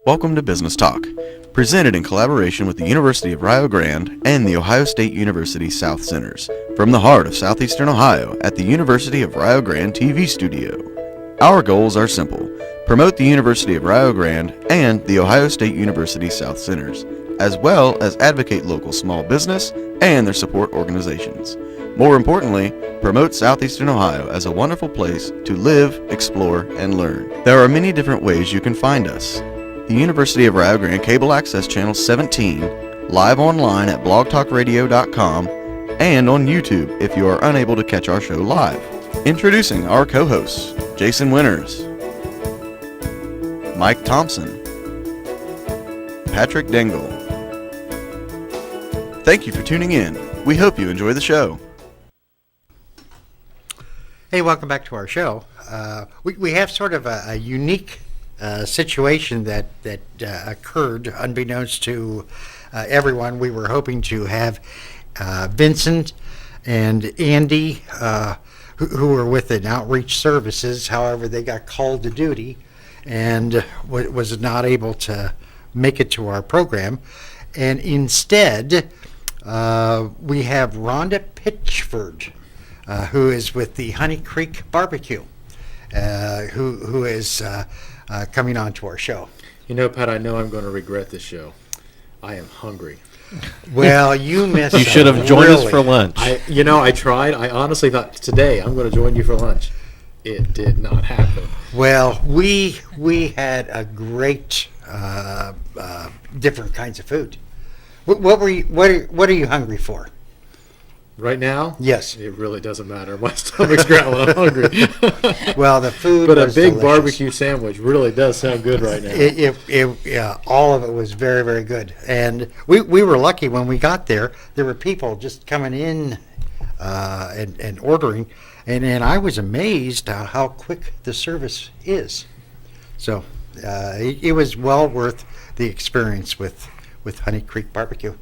Welcome to Business Talk, presented in collaboration with the University of Rio Grande and the Ohio State University South Centers, from the heart of southeastern Ohio at the University of Rio Grande TV studio. Our goals are simple: promote the University of Rio Grande and the Ohio State University South Centers, as well as advocate local small business and their support organizations. More importantly, promote southeastern Ohio as a wonderful place to live, explore, and learn. There are many different ways you can find us. The University of Rio Grande Cable Access Channel 17, live online at blogtalkradio.com, and on YouTube if you are unable to catch our show live. Introducing our co-hosts, Jason Winters, Mike Thompson, Patrick Dengel. Thank you for tuning in. We hope you enjoy the show. Hey, welcome back to our show. We have sort of a unique situation that occurred unbeknownst to everyone. We were hoping to have Vincent and Andy, who were with an outreach services. However, they got called to duty and was not able to make it to our program. And instead, we have Rhonda Pitchford, who is with the Honey Creek BBQ, who is coming on to our show. You know, Pat, I know I'm going to regret this show. I am hungry. Well, you missed. You should have joined us for lunch. I tried. I honestly thought today I'm going to join you for lunch. It did not happen. Well, we had a great different kinds of food. What are you hungry for? Right now? Yes. It really doesn't matter. My stomach's growling. I'm hungry. Well, the food But was a big delicious. barbecue sandwich really does sound good right now. Yeah, all of it was very, very good. And we were lucky when we got there. There were people just coming in and ordering. And I was amazed how quick the service is. So it was well worth the experience with Honey Creek BBQ.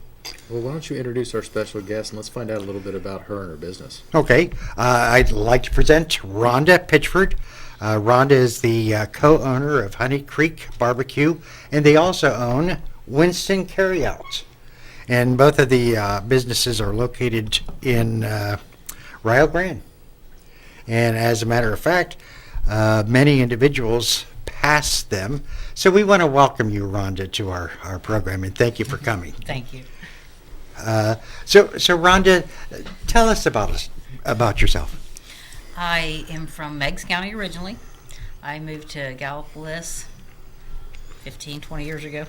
Well, why don't you introduce our special guest and let's find out a little bit about her and her business. Okay. I'd like to present Rhonda Pitchford. Rhonda is the co-owner of Honey Creek BBQ, and they also own Winston Carryout. And both of the businesses are located in Rio Grande. And as a matter of fact, many individuals pass them. So we want to welcome you, Rhonda, to our program, and thank you for coming. Thank you. So Rhonda, tell us about yourself. I am from Meigs County originally. I moved to Gallipolis 20 years ago.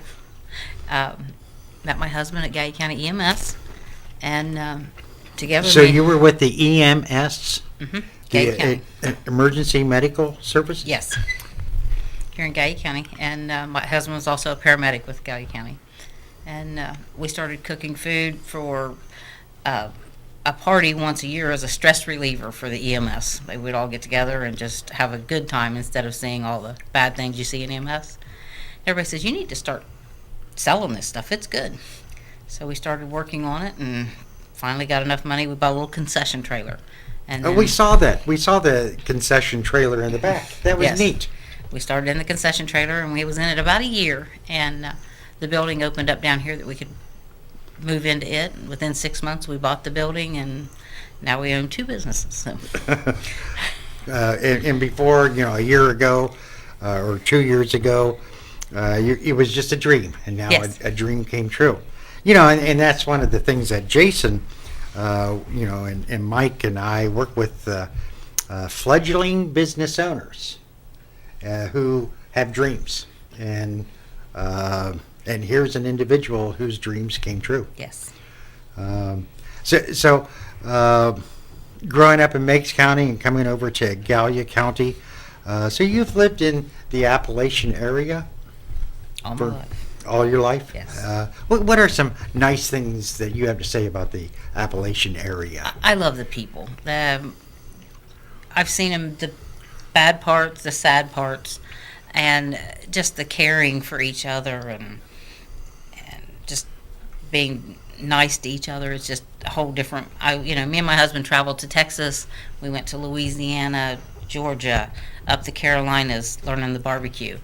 Met my husband at Gallia County EMS, and together. So you were with the EMS, Gallia County. Emergency Medical Service? Yes, here in Gallia County, and my husband was also a paramedic with Gallia County. And we started cooking food for a party once a year as a stress reliever for the EMS. They would all get together and just have a good time instead of seeing all the bad things you see in EMS. Everybody says, you need to start selling this stuff. It's good. So we started working on it and finally got enough money. We bought a little concession trailer. And We saw that. We saw the concession trailer in the back. That was Yes. neat. We started in the concession trailer, and we was in it about a year. And the building opened up down here that we could move into it. And within 6 months, we bought the building, and now we own two businesses. So. And before, a year ago or 2 years ago, it was just a dream, and now Yes. a dream came true. And that's one of the things that Jason, and Mike and I work with fledgling business owners who have dreams, and here's an individual whose dreams came true. Yes. So growing up in Meigs County and coming over to Gallia County, so you've lived in the Appalachian area All my for life. all your life? Yes. What are some nice things that you have to say about the Appalachian area? I love the people. I've seen them, the bad parts, the sad parts, and just the caring for each other and just being nice to each other is just a whole different. Me and my husband traveled to Texas. We went to Louisiana, Georgia, up the Carolinas, learning the barbecue.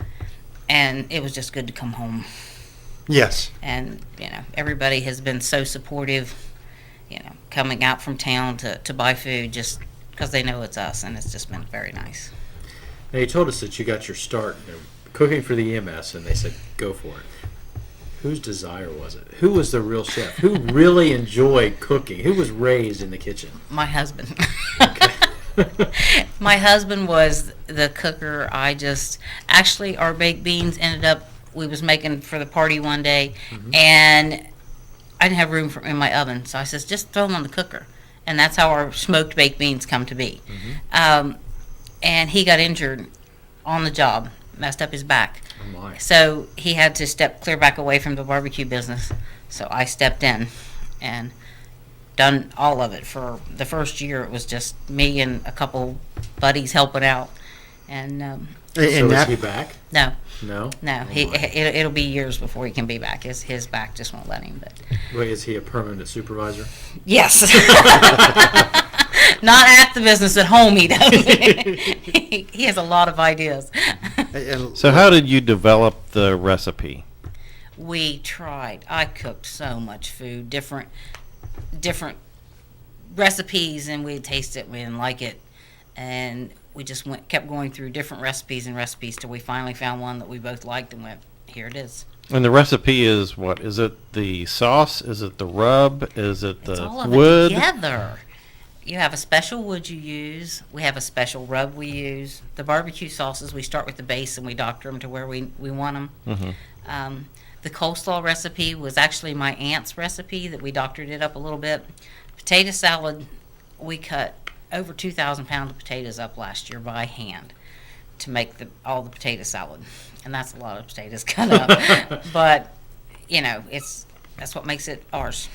and it was just good to come home. Yes. And, everybody has been so supportive, coming out from town to buy food just because they know it's us, and it's just been very nice. Now, you told us that you got your start cooking for the EMS, and they said, go for it. Whose desire was it? Who was the real chef? Who really enjoyed cooking? Who was raised in the kitchen? My husband. My husband was the cooker. Actually, our baked beans we was making for the party one day, and I didn't have room in my oven, so I says, just throw them on the cooker. And that's how our smoked baked beans come to be. And he got injured on the job, messed up his back. Oh my. So he had to step clear back away from the barbecue business. So I stepped in and done all of it. For the first year, it was just me and a couple buddies helping out. And So is he back? no, No? no, Oh he my. it'll be years before he can be back. His back just won't let him. But Wait, is he a permanent supervisor? yes. Not at the business, at home he does. He has a lot of ideas. And So how did you develop the recipe? We tried. I cooked so much food, different recipes, and we'd taste it, we didn't like it, and we just kept going through different recipes till we finally found one that we both liked and went, here it is. And the recipe is what? Is it the sauce? Is it the rub? Is it It's the all of wood? it together. You have a special wood you use. We have a special rub we use. The barbecue sauces, we start with the base and we doctor them to where we want them. Mhm. The coleslaw recipe was actually my aunt's recipe that we doctored it up a little bit. Potato salad, we cut over 2,000 pounds of potatoes up last year by hand to make all the potato salad. And that's a lot of potatoes cut up. But, that's what makes it ours.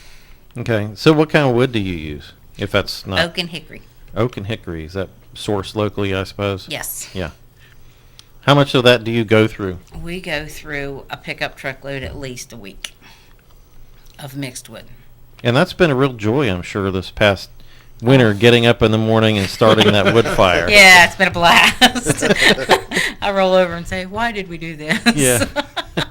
Okay. So what kind of wood do you use? If that's not Oak and hickory. oak and hickory, is that sourced locally, I suppose? Yes. Yeah. How much of that do you go through? We go through a pickup truckload at least a week of mixed wood. And that's been a real joy, I'm sure, this past winter, getting up in the morning and starting that wood fire. Yeah, it's been a blast. I roll over and say, why did we do this? Yeah.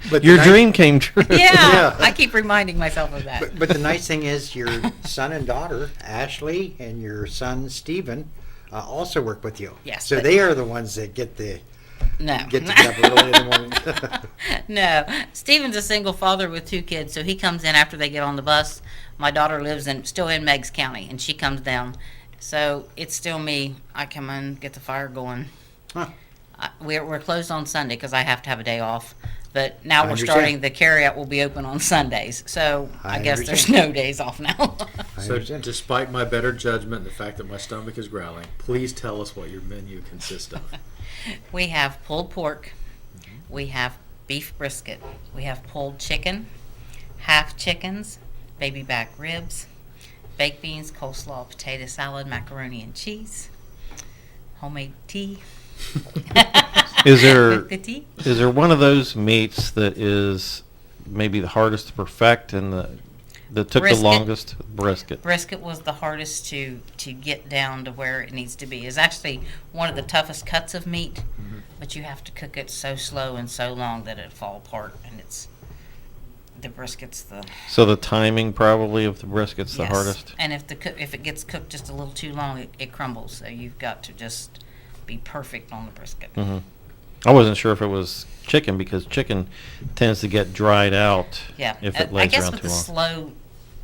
But Your the nice- dream came true. Yeah, Yeah. I keep reminding myself of that. But the nice thing is your son and daughter, Ashley, and your son, Stephen, also work with you. Yes, So but- they are the ones that get No. together early in the morning. No. Stephen's a single father with 2 kids, so he comes in after they get on the bus. My daughter lives still in Meigs County, and she comes down. So it's still me. I come in, get the fire going. Huh. We're closed on Sunday because I have to have a day off. But now I we're understand. starting, the carryout will be open on Sundays. So I I guess there's understand. no days off now. I So, understand. despite my better judgment and the fact that my stomach is growling, please tell us what your menu consists of. We have pulled pork. We have beef brisket. We have pulled chicken, half chickens, baby back ribs, baked beans, coleslaw, potato salad, macaroni and cheese, homemade tea. Is there With the tea? is there one of those meats that is maybe the hardest to perfect and that took Brisket. the longest? Brisket. Brisket was the hardest to get down to where it needs to be. It's actually one of the toughest cuts of meat, but you have to cook it so slow and so long that it fall apart. And the brisket's the So the timing probably of the brisket's the yes. hardest. And if it gets cooked just a little too long, it crumbles. So you've got to just be perfect on the brisket. Hmm. I wasn't sure if it was chicken because chicken tends to get dried out Yeah, if it I lays guess around with too the long. slow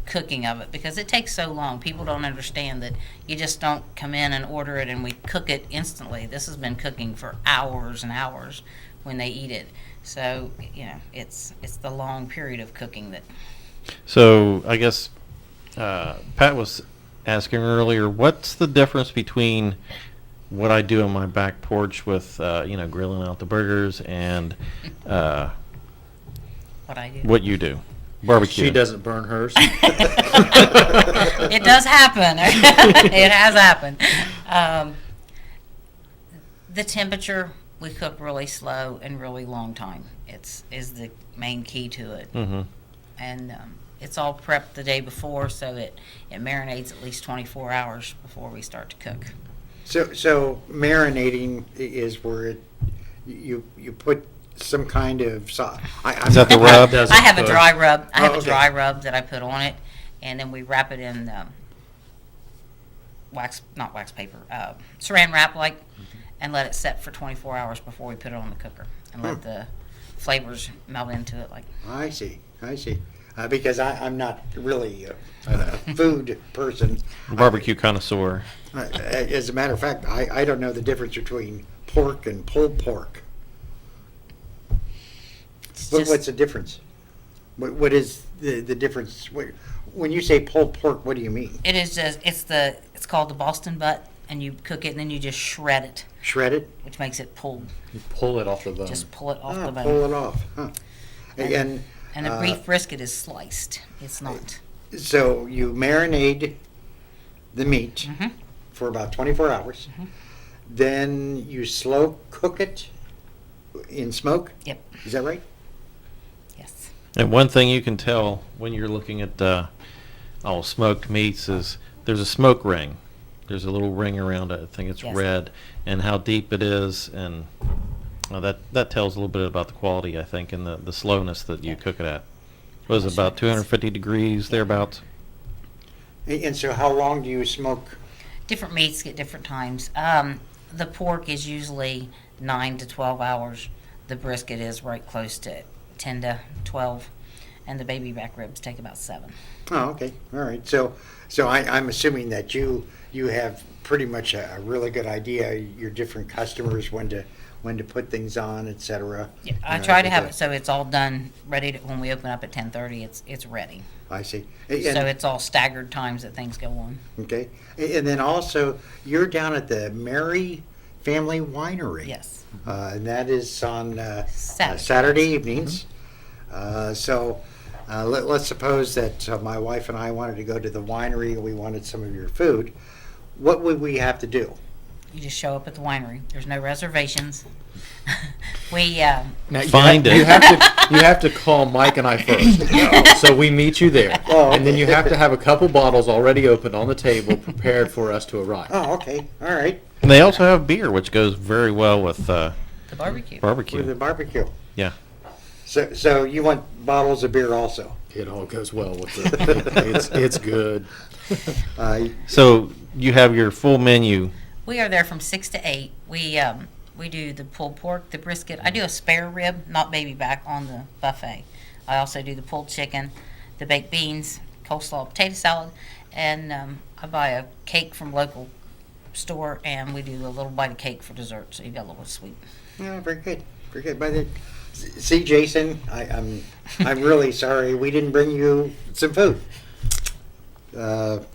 cooking of it, because it takes so long. People don't understand that you just don't come in and order it and we cook it instantly. This has been cooking for hours and hours when they eat it. So it's the long period of cooking that. So I guess Pat was asking earlier, what's the difference between what I do on my back porch with grilling out the burgers and What I do. what you do? Barbecue. She doesn't burn hers. It does happen. It has happened. The temperature, we cook really slow and really long time. Is the main key to it. Mm-hmm. And it's all prepped the day before, so it marinates at least 24 hours before we start to cook. So marinating is where you put some kind of sauce. Is that the rub? Doesn't I have a cook. dry rub. I have Oh, a okay. dry rub that I put on it, and then we wrap it in not wax paper, saran wrap and let it set for 24 hours before we put it on the cooker and let the flavors melt into it. I see. Because I'm not really a food person. Barbecue connoisseur. As a matter of fact, I don't know the difference between pork and pulled pork. It's just- What's the difference? What is the difference? When you say pulled pork, what do you mean? It is just it's called the Boston butt, and you cook it and then you just shred it, Shredded? which makes it pulled. You pull it off the bone. Just pull it off the bone. Pull it off. Huh. And And the beef brisket is sliced. It's not. so you marinate the meat Mhm. for about 24 hours. Then you slow cook it in smoke. Yep. Is that right? Yes. And one thing you can tell when you're looking at all smoked meats is there's a smoke ring. There's a little ring around it. I think it's Yes. red, and how deep it is, and that tells a little bit about the quality, I think, and the slowness that you cook it at. Was it about 250 degrees thereabouts? And so how long do you smoke? Different meats get different times. The pork is usually 9 to 12 hours. The brisket is right close to 10 to 12, and the baby back ribs take about 7. Oh, okay. All right. So I'm assuming that you have pretty much a really good idea, your different customers, when to put things on, et cetera. Yeah, I try to have it so it's all done, ready to, when we open up at 10:30. It's ready. I see. So And, it's all staggered times that things go on. okay. And then also, you're down at the Mary Family Winery. Yes. And that is on Saturday. Saturday evenings. Let's suppose that my wife and I wanted to go to the winery and we wanted some of your food. What would we have to do? You just show up at the winery. There's no reservations. We Now, Find it. You have to call Mike and I first. So we meet you there. Oh, And then okay. you have to have a couple bottles already opened on the table, prepared for us to arrive. Oh, okay. All right. And they also have beer, which goes very well with the barbecue. With barbecue. the barbecue. Yeah. So you want bottles of beer also? It all goes well with it. It's good. So you have your full menu. We are there from 6 to 8. We do the pulled pork, the brisket. I do a spare rib, not baby back, on the buffet. I also do the pulled chicken, the baked beans, coleslaw, potato salad, and I buy a cake from local store, and we do a little bite of cake for dessert, so you got a little sweet. Yeah, very good. Very good. But see, Jason, I'm really sorry we didn't bring you some food.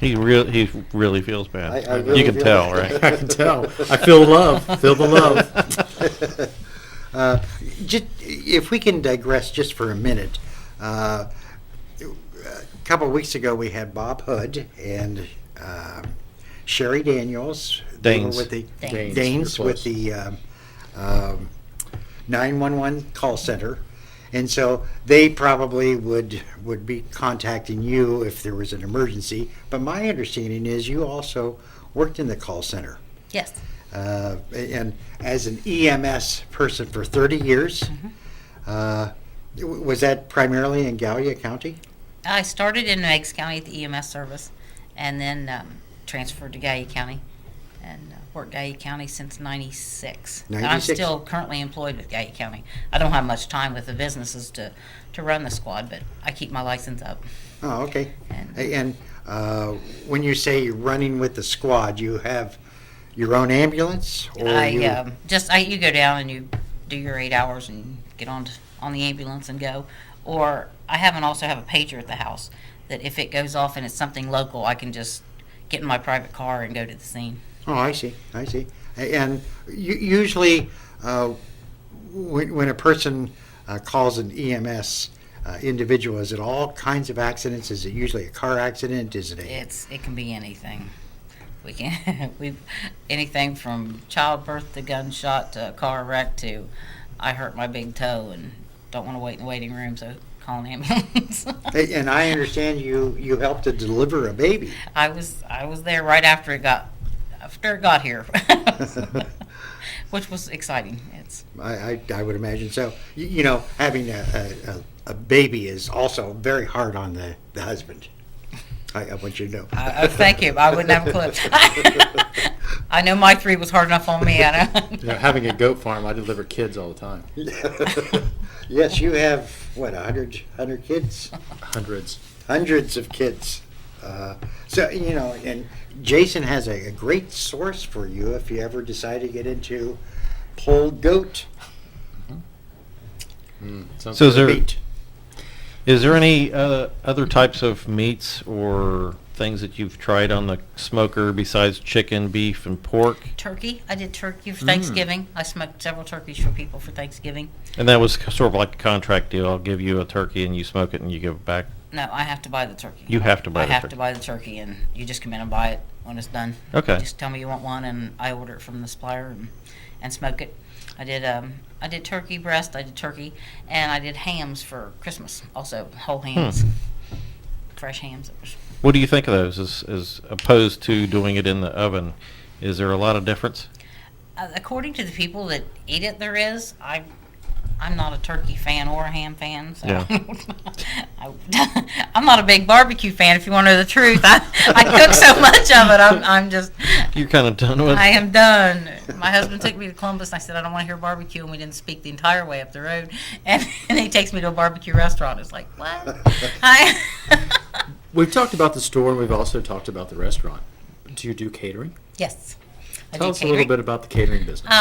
He really feels bad. I really you can feel tell, bad. right? I can tell. I feel love. Feel the love. If we can digress just for a minute, a couple of weeks ago we had Bob Hood and Sherry Daniels. They were Danes. with the Danes. Danes You're with the 911 call center. And so they probably would be contacting you if there was an emergency. But my understanding is you also worked in the call center. Yes. And as an EMS person for 30 years. Was that primarily in Gallia County? I started in Meigs County at the EMS service, and then transferred to Gallia County, and worked Gallia County since '96. And I'm 96. still currently employed with Gallia County. I don't have much time with the businesses to run the squad, but I keep my license up. Oh, okay. And And when you say running with the squad, you have your own ambulance? Or you, you go down and you do your 8 hours and get on the ambulance and go. Or I also have a pager at the house that if it goes off and it's something local, I can just get in my private car and go to the scene. Oh, I see. And usually when a person calls an EMS individual, is it all kinds of accidents? Is it usually a car accident? Is it It can be anything. Anything from childbirth to gunshot to car wreck to I hurt my big toe and don't want to wait in the waiting room, so call an ambulance. And I understand you helped to deliver a baby. I was there right after it got here. which was exciting. It's I would imagine so. You know, having a baby is also very hard on the husband. I want you to know. thank you. I wouldn't have a clue. I know my 3 was hard enough on me. I know. You know, having a goat farm, I deliver kids all the time. Yes, you have, what, 100 kids? Hundreds. Of kids. So, you know, and Jason has a great source for you if you ever decide to get into pulled goat Sounds So is good. there meat. is there any other types of meats or things that you've tried on the smoker besides chicken, beef, and pork? Turkey. I did turkey for Thanksgiving. I smoked several turkeys for people for Thanksgiving. And that was sort of like a contract deal. I'll give you a turkey and you smoke it and you give it back. No, I have to buy the turkey. You have to buy I the have turkey. to buy the turkey, and you just come in and buy it when it's done. Okay. Just tell me you want one, and I order it from the supplier and smoke it. I did turkey breast. I did turkey, and I did hams for Christmas. Also, whole hams, fresh hams. It was, What do you think of those as opposed to doing it in the oven? Is there a lot of difference? according to the people that eat it, there is. I'm not a turkey fan or a ham fan, so Yeah. I'm not a big barbecue fan. If you want to know the truth, I cook so much of it. I'm just You're kind of done with I am done. My husband took me to Columbus, and I said I don't want to hear barbecue, and we didn't speak the entire way up the road. And he takes me to a barbecue restaurant. It's like what? We've talked about the store, and we've also talked about the restaurant. Do you do catering? Yes. I Tell do us a little catering. bit about the catering business.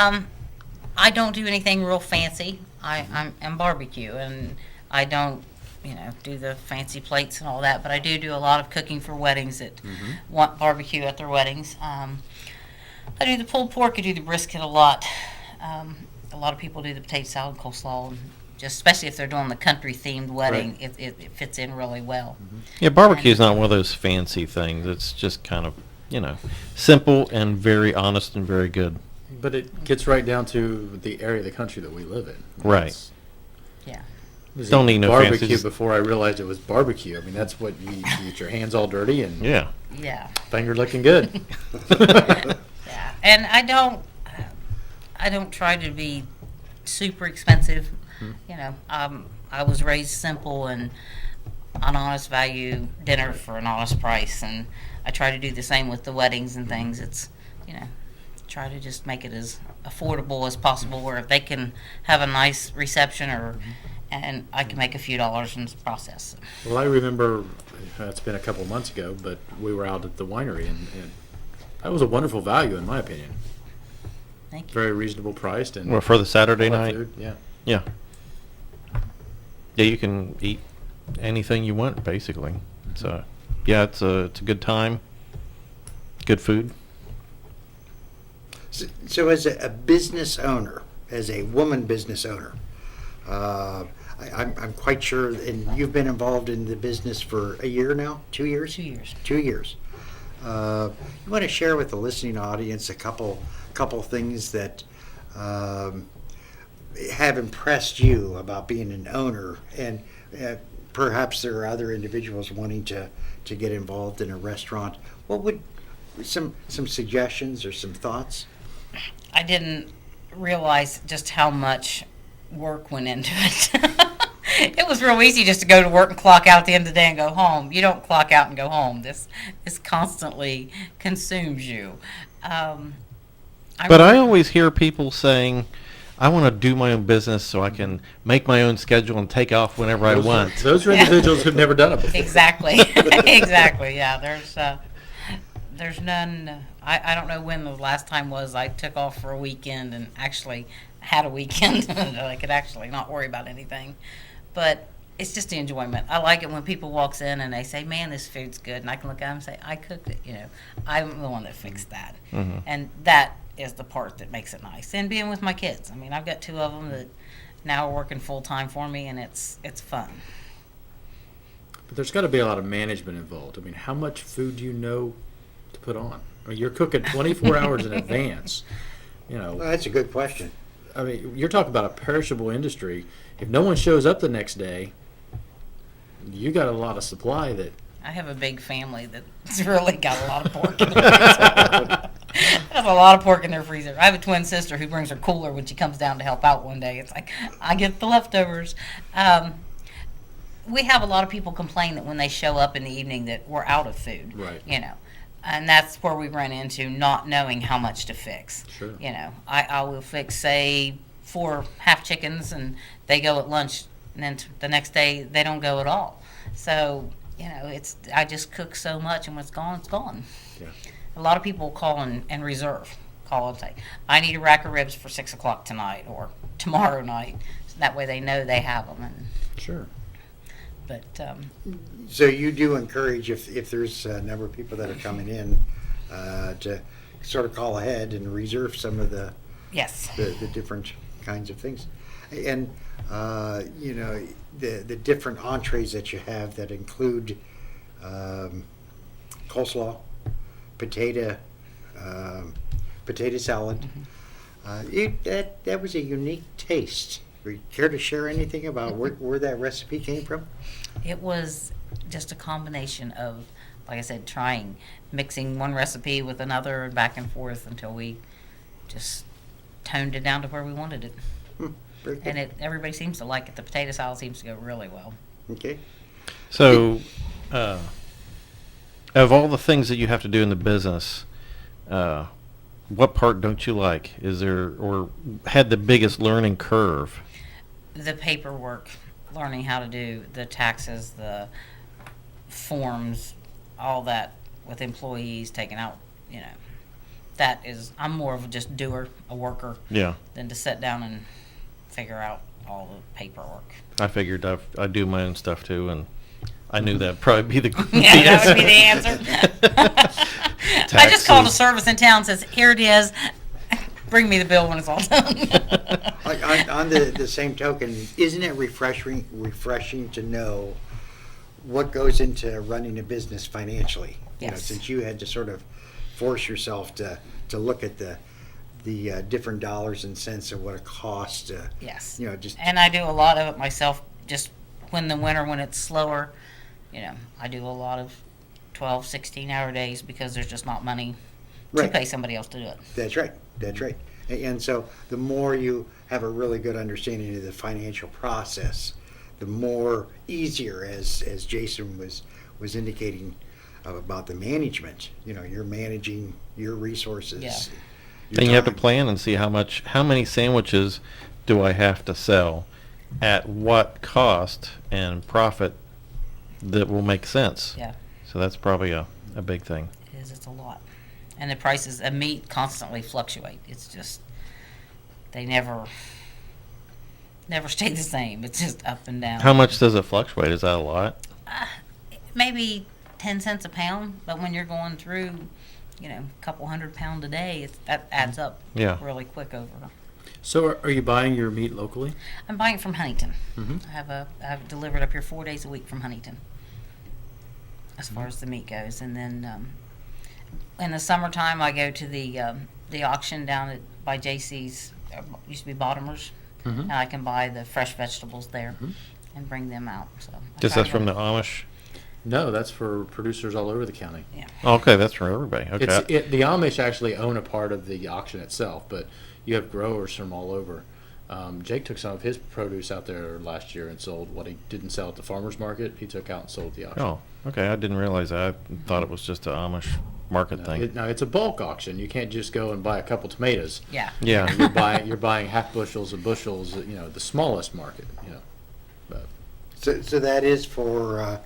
I don't do anything real fancy. I'm barbecue, and I don't, do the fancy plates and all that. But I do a lot of cooking for weddings that want barbecue at their weddings. I do the pulled pork. I do the brisket a lot. A lot of people do the potato salad, coleslaw, and just especially if they're doing the country themed wedding, it fits in really well. Yeah, barbecue is not one of those fancy things. It's just kind of, simple and very honest and very good. But it gets right down to the area of the country that we live in. Right. It's- Yeah. I was Don't eating need no barbecue fancies. before I realized it was barbecue. I mean, that's what you get your hands all dirty and Yeah. Yeah. finger looking good. Yeah, and I don't try to be super expensive. I was raised simple and an honest value dinner for an honest price, and I try to do the same with the weddings and things. It's, try to just make it as affordable as possible, where if they can have a nice reception and I can make a few dollars in the process. Well, I remember, it's been a couple of months ago, but we were out at the winery, and that was a wonderful value, in my opinion. Thank you. Very reasonable priced. And Well, for the Saturday all that night, food, yeah. yeah. Yeah, you can eat anything you want, basically. So, yeah, it's a good time, good food. So as a business owner, as a woman business owner, I'm quite sure, and you've been involved in the business for a year now, 2 years? 2 years. 2 years. You want to share with the listening audience a couple things that have impressed you about being an owner, and perhaps there are other individuals wanting to get involved in a restaurant. What would some suggestions or some thoughts? I didn't realize just how much work went into it. It was real easy just to go to work and clock out at the end of the day and go home. You don't clock out and go home. This constantly consumes you. But I always hear people saying, I want to do my own business so I can make my own schedule and take off whenever I want. Those are individuals who've never done it before. Exactly. Exactly. Yeah. There's none. I don't know when the last time was I took off for a weekend and actually had a weekend that I could actually not worry about anything. But it's just the enjoyment. I like it when people walks in and they say, "Man, this food's good," and I can look at them and say, "I cooked it." I'm the one that fixed that, and that is the part that makes it nice. And being with my kids. I mean, I've got 2 of them that now are working full time for me, and it's fun. But there's got to be a lot of management involved. I mean, how much food do you know to put on? I mean, you're cooking 24 hours in advance. Well, that's a good question. I mean, you're talking about a perishable industry. If no one shows up the next day, you got a lot of supply that. I have a big family that's really got a lot of pork in it. There's a lot of pork in their freezer. I have a twin sister who brings her cooler when she comes down to help out one day. It's like, I get the leftovers. We have a lot of people complain that when they show up in the evening that we're out of food. Right. And that's where we run into not knowing how much to fix. Sure. I will fix, say, 4 half chickens, and they go at lunch, and then the next day they don't go at all. So, I just cook so much, and when it's gone, it's gone. Yeah. A lot of people call and reserve. Call and say, I need a rack of ribs for 6 o'clock tonight or tomorrow night. So that way they know they have them. Sure. But So you do encourage, if there's a number of people that are coming in, to sort of call ahead and reserve some of the yes, the different kinds of things. And, the different entrees that you have that include coleslaw, potato salad. That was a unique taste. Would you care to share anything about where that recipe came from? it was just a combination of, like I said, mixing one recipe with another and back and forth until we just toned it down to where we wanted it. Very good. And everybody seems to like it. The potato salad seems to go really well. Okay. So, of all the things that you have to do in the business, what part don't you like? Is there, or had the biggest learning curve? The paperwork, learning how to do the taxes, the forms, all that with employees taking out, that is, I'm more of a just doer, a worker, Yeah, than to sit down and figure out all the paperwork. I figured I do my own stuff too, and I knew that'd probably be the Yeah, that would be the answer. I just called a service in town and says, here it is. Bring me the bill when it's all done. On the same token, isn't it refreshing to know what goes into running a business financially? Yes. Since you had to sort of force yourself to look at the different dollars and cents of what it costs. Yes. Just And I do a lot of it myself, just when it's slower, I do a lot of 12, 16-hour days because there's just not money to Right. pay somebody else to do it. That's right. That's right. And so the more you have a really good understanding of the financial process, the more easier, as Jason was indicating about the management. You're managing your resources. Yeah. your And you have to time. plan and see how many sandwiches do I have to sell, at what cost and profit that will make sense. Yeah, So that's probably a big thing. it's a lot. And the prices of meat constantly fluctuate. It's just, they never stay the same. It's just up and down. How much does it fluctuate? Is that a lot? Maybe 10 cents a pound, but when you're going through, a couple $100 a day, that adds up Yeah. really quick over. So are you buying your meat locally? I'm buying it from Huntington. Mhm. I have it delivered up here 4 days a week from Huntington, as far as the meat goes. And then in the summertime, I go to the auction down by JC's, used to be Bottomers, Mhm. and I can buy the fresh vegetables there and bring them out. So Just that's from the Amish? No, that's for producers all over the county. Okay, that's for everybody. Okay. The Amish actually own a part of the auction itself, but you have growers from all over. Jake took some of his produce out there last year and sold what he didn't sell at the farmer's market. He took out and sold at the auction. Oh, okay. I didn't realize that. I thought it was just an Amish market thing. No, it's a bulk auction. You can't just go and buy a couple tomatoes. Yeah. Yeah. You're buying half bushels and bushels. The smallest market. But So that is for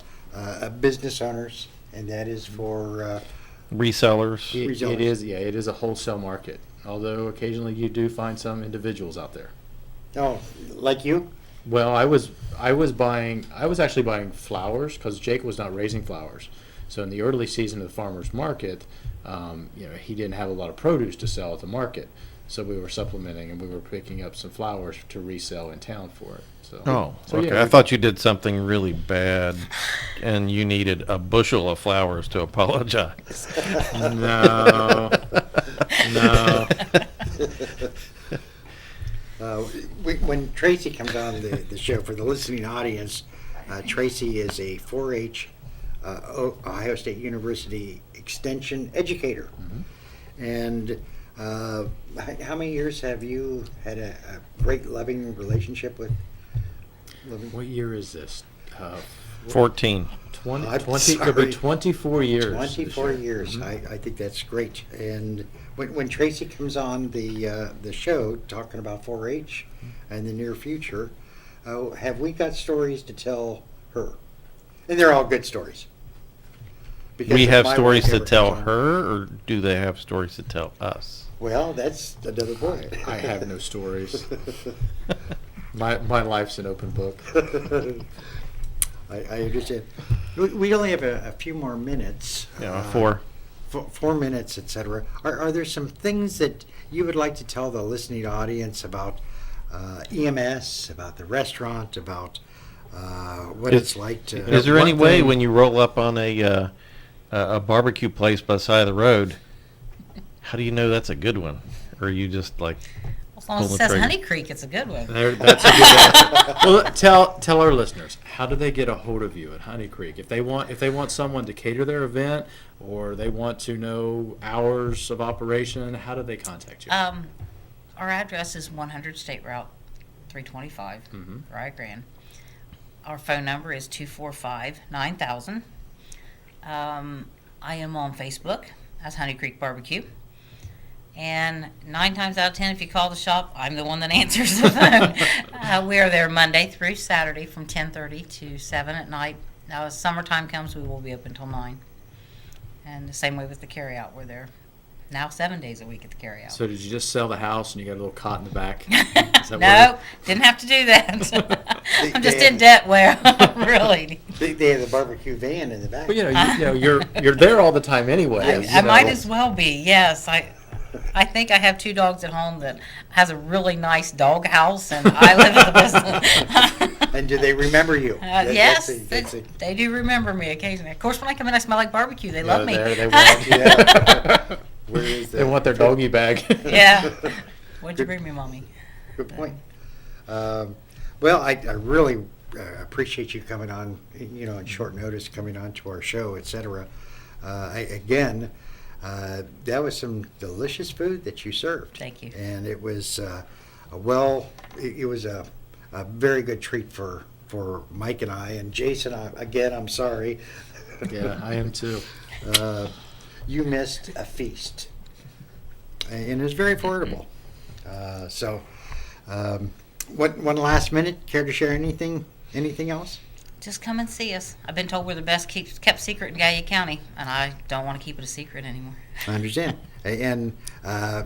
business owners, and that is for Resellers. it is a wholesale market. Although occasionally you do find some individuals out there. like you. Well, I was actually buying flowers because Jake was not raising flowers. So in the early season of the farmer's market, he didn't have a lot of produce to sell at the market. So we were supplementing and we were picking up some flowers to resell in town for it. So, Oh, so okay. yeah, I thought you did something really bad and you needed a bushel of flowers to apologize. No. When Tracy comes on the show, for the listening audience, Tracy is a 4-H Ohio State University Extension educator. And How many years have you had a great loving relationship with living? What year is this? 14. 20, I'm 20 it'll sorry. be 24 years. this 24 year. years. Mhm. I think that's great. And when Tracy comes on the show talking about 4-H and the near future, have we got stories to tell her? And they're all good stories. Because We if have my stories wife to ever tell comes on- her, or do they have stories to tell us? Well, that's another point. I have no stories. My life's an open book. I understand. We only have a few more minutes. Yeah, 4. 4 minutes, etc. Are there some things that you would like to tell the listening audience about EMS, about the restaurant, about what it's like to? Is there any one way thing- when you roll up on a barbecue place by the side of the road, how do you know that's a good one? Or are you just like, As long as Pull it the says trigger. Honey Creek, it's a good one. That's a good answer. Well, tell our listeners, how do they get a hold of you at Honey Creek? If they want someone to cater their event, or they want to know hours of operation, how do they contact you? Our address is 100 State Route 325, Mhm. Rio Grande. Our phone number is 245-9000. I am on Facebook as Honey Creek Barbecue. And 9 times out of 10, if you call the shop, I'm the one that answers the phone. We are there Monday through Saturday from 10:30 to 7 at night. Now, as summertime comes, we will be open until 9. And the same way with the carryout. We're there now 7 days a week at the carryout. So did you just sell the house and you got a little cot in the back? No, didn't have to do that. I'm just in debt. Well, really. They have the barbecue van in the back. Well, you're there all the time anyway. I might as well be. Yes, I think I have 2 dogs at home that has a really nice dog house, and I live in the business. And do they remember you? Yes, That's they do remember me occasionally. Of course, when I come in, I smell like barbecue. They love me. They want, Yeah. Where is they want their doggy bag. Yeah. What'd you bring me, Mommy? Good point. Well, I really appreciate you coming on, on short notice, coming on to our show, etc. Again, that was some delicious food that you served. Thank you. And it was it was a very good treat for Mike and I. And Jason, again, I'm sorry. Yeah, I am too. You missed a feast, and it was very affordable. One last minute, care to share anything else? Just come and see us. I've been told we're the best kept secret in Gallia County, and I don't want to keep it a secret anymore. I understand. And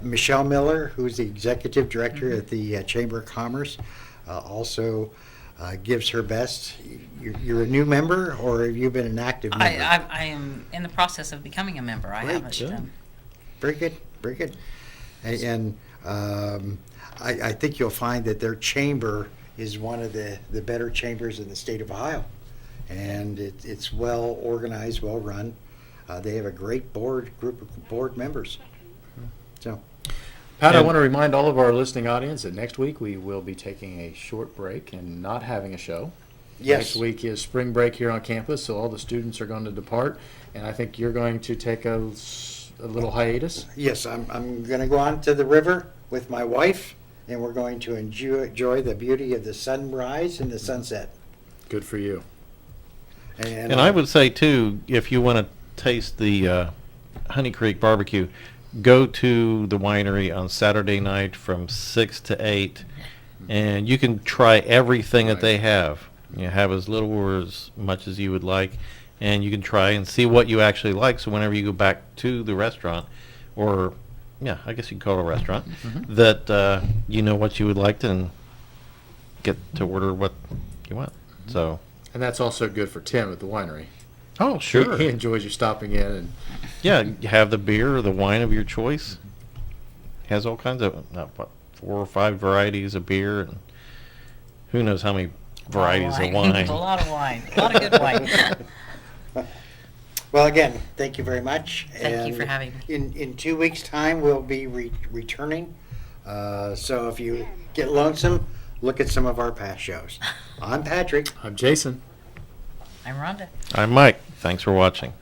Michelle Miller, who's the executive director at the Chamber of Commerce, also gives her best. You're a new member, or have you been an active member? I am in the process of becoming a member. I Great. haven't. Very good, very good. And I think you'll find that their chamber is one of the better chambers in the state of Ohio. And it's well organized, well run. They have a great group of board members. So, Pat, I And- want to remind all of our listening audience that next week we will be taking a short break and not having a show. yes. Next week is spring break here on campus, so all the students are going to depart, and I think you're going to take a little hiatus. Yes, I'm going to go on to the river with my wife, and we're going to enjoy the beauty of the sunrise and the sunset. Good for you. And And I would say too, if you want to taste the Honey Creek barbecue, go to the winery on Saturday night from 6 to 8, and you can try everything that they have. You have as little or as much as you would like, and you can try and see what you actually like. So whenever you go back to the restaurant, or yeah, I guess you can call it a restaurant, that you know what you would like and get to order what you want. So. And that's also good for Tim at the winery. Oh, sure. He enjoys you stopping in. And Yeah, you have the beer or the wine of your choice. Has all kinds of 4 or 5 varieties of beer, and who knows how many varieties of wine. A lot of wine. A lot of good wine. Well, again, thank you very much. Thank you for And having me. In 2 weeks' time, we'll be returning. So if you get lonesome, look at some of our past shows. I'm Patrick. I'm Jason. I'm Rhonda. I'm Mike. Thanks for watching.